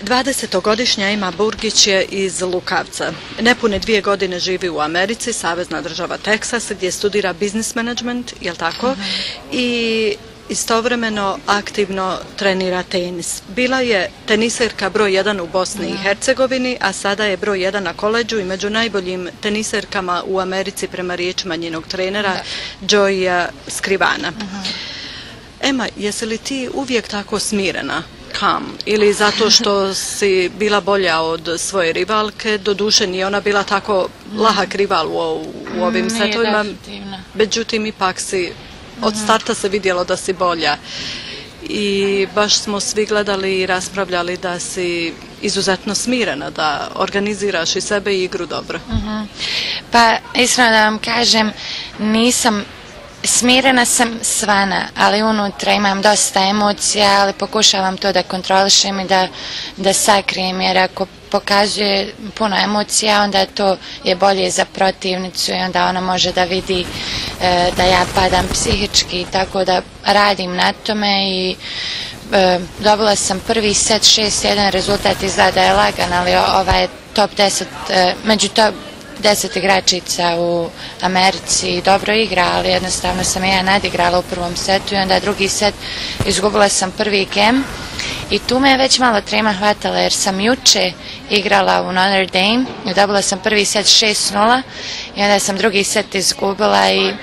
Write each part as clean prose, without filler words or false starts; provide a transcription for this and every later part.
20-godišnja Ema Burgić je iz Lukavca. Nepune 2 godine živi u Americi, savezna država Teksas, gdje studira biznis management, jel tako? I istovremeno aktivno trenira tenis. Bila je teniserka broj 1 u Bosni i Hercegovini, a sada je broj 1 na koleđu i među najboljim teniserkama u Americi prema riječima njenog trenera Joeya Scrivana. Ema, jesi li ti uvijek tako smirena? Ili zato što si bila bolja od svoje rivalke, doduše nije ona bila tako lahak rival u ovim setovima, međutim ipak si, od starta se vidjelo da si bolja i baš smo svi gledali i raspravljali da si izuzetno smirena, da organiziraš i sebe i igru dobro. Pa iskreno da vam kažem, nisam smirena, sam svana, ali unutra imam dosta emocija, ali pokušavam to da kontrolišem i da sakrijem, jer ako pokazuje puno emocija, onda to je bolje za protivnicu i onda ona može da vidi da ja padam psihički, tako da radim na tome i dobila sam prvi set 6-1, rezultat izgleda je lagan, ali ova je top 10, među top 10 igračica u Americi, dobro igra, ali jednostavno sam ja nadigrala u prvom setu i onda drugi set izgubila sam prvi gem i tu me je već malo trema hvatala jer sam juče igrala u Notre Dame i dobila sam prvi set 6-0 i onda sam drugi set izgubila i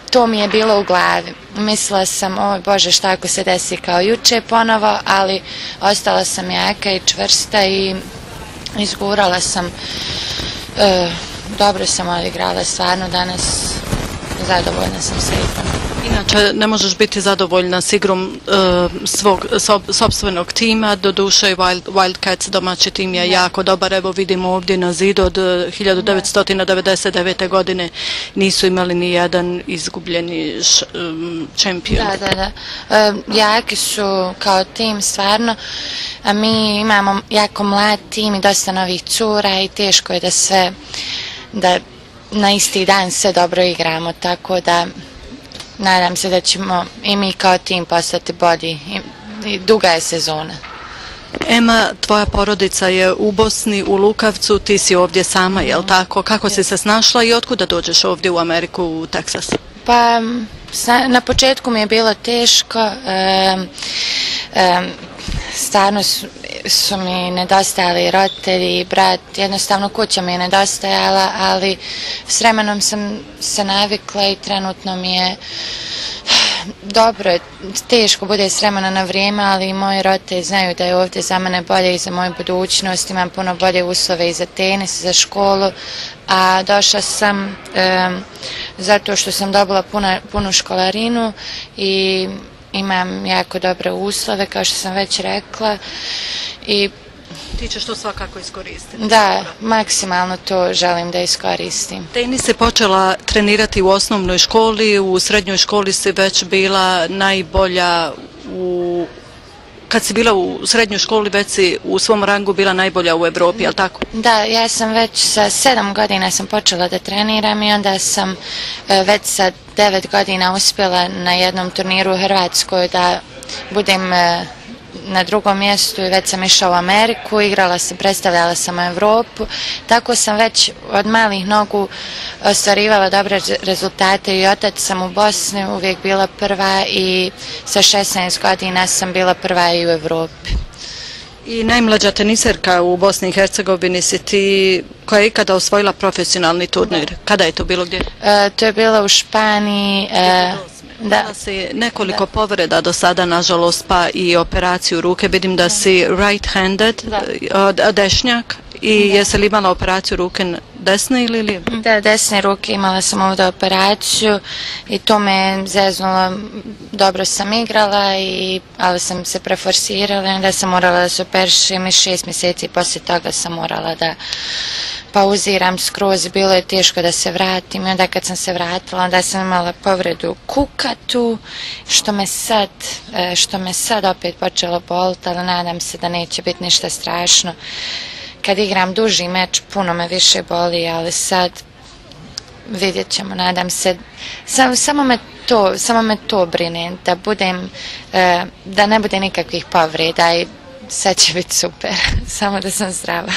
to mi je bilo u glavi. Mislila sam, oj Bože, šta ako se desi kao juče ponovo, ali ostala sam jaka i čvrsta i izgurala sam. Dobro sam odigrala, stvarno danas zadovoljna sam sa igrom. Inače, ne možeš biti zadovoljna s igrom svog sopstvenog tima, doduše Wildcats domaći tim je jako dobar, evo vidimo ovdje na zidu od 1999. godine nisu imali ni jedan izgubljeni šampion. Da. Jaki su kao tim stvarno, a mi imamo jako mlad tim i dosta novih cura i teško je da na isti dan sve dobro igramo, tako da nadam se da ćemo i mi kao tim postati bolji i duga je sezona. Ema, tvoja porodica je u Bosni, u Lukavcu, ti si ovdje sama, jel tako? Kako si se snašla i otkuda dođeš ovdje u Ameriku, u Teksas? Pa, na početku mi je bilo teško, stvarno su mi nedostajali roditelji i brat, jednostavno kuća mi je nedostajala, ali s vremenom sam se navikla i trenutno mi je dobro, teško bude s vremena na vrijeme, ali moji roditelji znaju da je ovdje za mene bolje i za moju budućnost, imam puno bolje uslove i za tenis, za školu, a došla sam zato što sam dobila punu školarinu i imam jako dobre uslove, kao što sam već rekla. I ti ćeš to svakako iskoristiti. Da, maksimalno to želim da iskoristim. Tenis si počela trenirati u osnovnoj školi, u srednjoj školi si već bila najbolja kad si bila u srednjoj školi već si u svom rangu bila najbolja u Europi, jel tako? Da, ja sam već sa 7 godina sam počela da treniram i onda sam već sa 9 godina uspjela na jednom turniru u Hrvatskoj da budem na drugom mjestu i već sam išla u Ameriku, igrala sam, predstavljala sam Europu, tako sam već od malih nogu ostvarivala dobre rezultate i otac sam u Bosni uvijek bila prva i sa 16 godina sam bila prva i u Europi. I najmlađa teniserka u Bosni i Hercegovini si ti koja je ikada osvojila profesionalni turnir. Kada je to bilo, gdje? To je bilo u Španiji. Da si nekoliko povreda do sada, nažalost, pa i operaciju ruke. Vidim da si right-handed, dešnjak. I jesi li imala operaciju ruke desne ili lijeve? Da, desne ruke, imala sam ovdje operaciju i to me zeznulo. Dobro sam igrala, ali sam se preforsirala i onda sam morala da se operišem i 6 mjeseci poslije toga sam morala da pauziram skroz, bilo je teško da se vratim i onda kad sam se vratila onda sam imala povredu kuka tu, što me sad opet počelo boliti, ali nadam se da neće biti ništa strašno. Kad igram duži meč puno me više boli, ali sad vidjet ćemo, nadam se. Samo me to brine, da ne bude nikakvih povreda i Sad će biti super, samo da sam zdrava.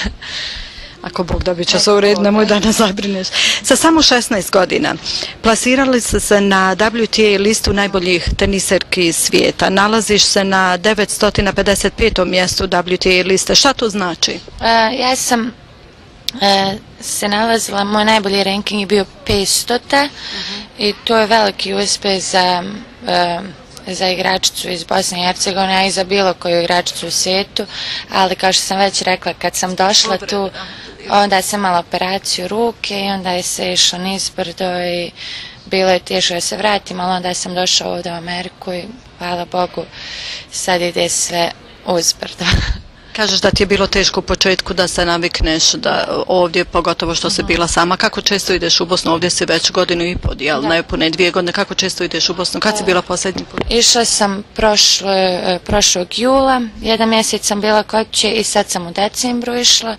Ako Bog da bit će se u redu, nemoj da nas zabrineš. Sa samo 16 godina plasirali ste se na WTA listu najboljih teniserki svijeta. Nalaziš se na 955. mjestu WTA liste. Šta to znači? Ja sam se nalazila, moj najbolji ranking je bio 500. I to je veliki uspjeh za igračicu iz Bosne i Hercegovine, a i za bilo koju igračicu u svijetu, ali kao što sam već rekla, kad sam došla tu, onda sam imala operaciju ruke i onda je se išlo nizbrdo i bilo je teško da se vratim, ali onda sam došla ovdje u Ameriku i hvala Bogu sad ide sve uzbrdo. Kažeš da ti je bilo teško u početku da se navikneš da ovdje, pogotovo što si bila sama. Kako često ideš u Bosnu? Ovdje si već 1,5 godina, jel? Nepune 2 godine. Kako često ideš u Bosnu? Kad si bila posljednji put? Išla sam prošlog jula, 1 mjesec sam bila kod kuće i sad sam u decembru išla.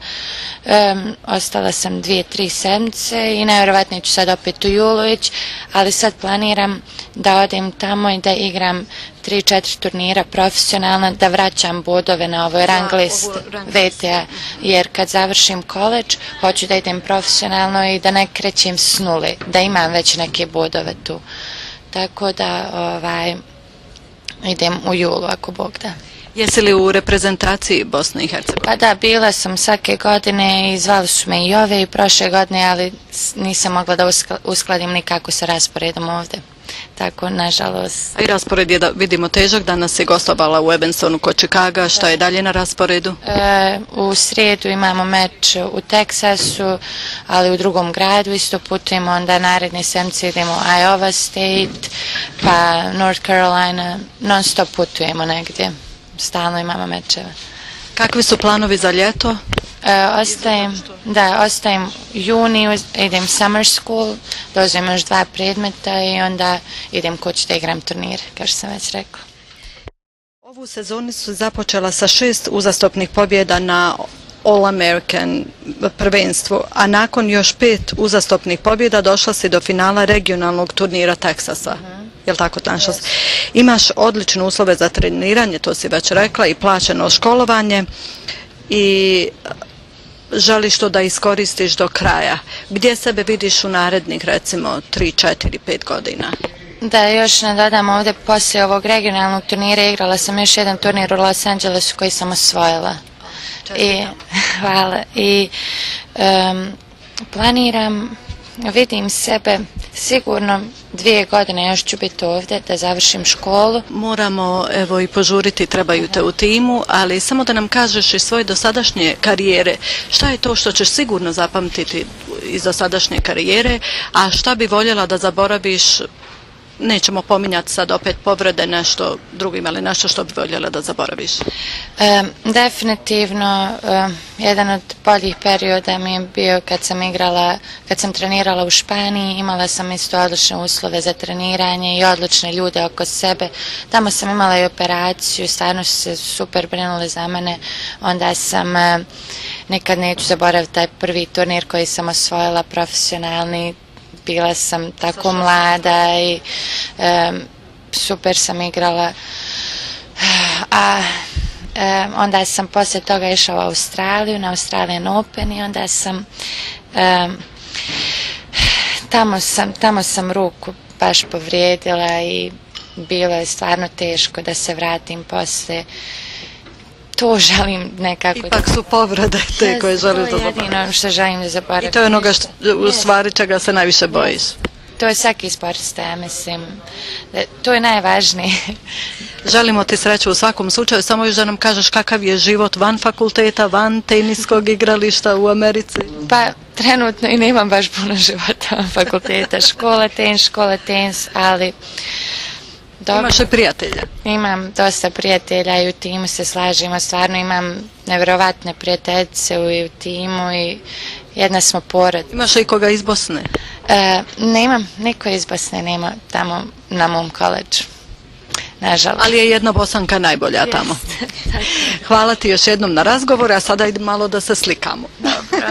Ostala sam 2-3 sedmice i najvjerovatnije ću sad opet u julu ići, ali sad planiram da odem tamo i da igram 3-4 turnira profesionalno, da vraćam bodove na ovoj rang list VTA, jer kad završim koledž hoću da idem profesionalno i da ne krećem s nule, da imam već neke bodove tu. Tako da idem u julu ako Bog da. Jesi li u reprezentaciji Bosne i Hercegovine? Pa da, bila sam svake godine i zvali su me i ove i prošle godine, ali nisam mogla da uskladim nikako sa rasporedom ovdje. Tako, nažalost. A i raspored je, da vidimo, težak. Danas je gostovala u Evanstonu kod Chicaga. Šta je dalje na rasporedu? U srijedu imamo meč u Teksasu, ali u drugom gradu isto putujemo. Onda naredne sedmice idemo u Iowa State, pa North Carolina. Non stop putujemo negdje. Stalno imamo mečeve. Kakvi su planovi za ljeto? Ostajem juni, idem summer school, dođem još 2 predmeta i onda idem kući da igram turnir, kao što sam već rekla. Ovu sezonu su započela sa 6 uzastopnih pobjeda na All-American prvenstvu, a nakon još 5 uzastopnih pobjeda došla si do finala regionalnog turnira Teksasa. Jel' tako, Tanša? Imaš odlične uslove za treniranje, to si već rekla, i plaćeno školovanje i želiš to da iskoristiš do kraja. Gdje sebe vidiš u narednih, recimo, 3, 4, 5 godina? Da, još nadodam ovdje, poslije ovog regionalnog turnira igrala sam još jedan turnir u Los Angelesu koji sam osvojila. Hvala. I planiram, vidim sebe sigurno 2 godine još ću biti ovdje da završim školu. Moramo evo i požuriti, trebaju te u timu, ali samo da nam kažeš iz svoje dosadašnje karijere, šta je to što ćeš sigurno zapamtiti iz dosadašnje karijere, a šta bi voljela da zaboraviš, nećemo pominjati sad opet povrede, nešto drugim, ali nešto što bi voljela da zaboraviš? Definitivno, jedan od boljih perioda mi je bio kad sam trenirala u Španiji, imala sam isto odlične uslove za treniranje i odlične ljude oko sebe. Tamo sam imala i operaciju, stvarno su se super brinuli za mene, onda sam, nikad neću zaboraviti taj prvi turnir koji sam osvojila profesionalni. Bila sam tako mlada i super sam igrala. A onda sam poslije toga išla u Australiju, na Australian Open i onda sam tamo sam ruku baš povrijedila i bilo je stvarno teško da se vratim poslije. To želim nekako. Ipak su povrede te koje želiš da zaboravim. To je jedino što želim da zaboravim. I to je onoga u stvari čega se najviše bojiš. To je svaki sportista, ja mislim. To je najvažnije. Želimo ti sreću u svakom slučaju. Samo još da nam kažeš kakav je život van fakulteta, van teniskog igrališta u Americi. Pa trenutno i nemam baš puno života van fakulteta. Škola, tenis, ali... Imaš li prijatelja? Imam dosta prijatelja i u timu se slažemo, stvarno imam nevjerovatne prijateljice u timu i jedna smo porod. Imaš li koga iz Bosne? Nemam, niko iz Bosne nema tamo na mom koledžu, nažalost. Ali je jedna Bosanka najbolja tamo. Hvala ti još jednom na razgovor, a sada idem malo da se slikamo. Dobro.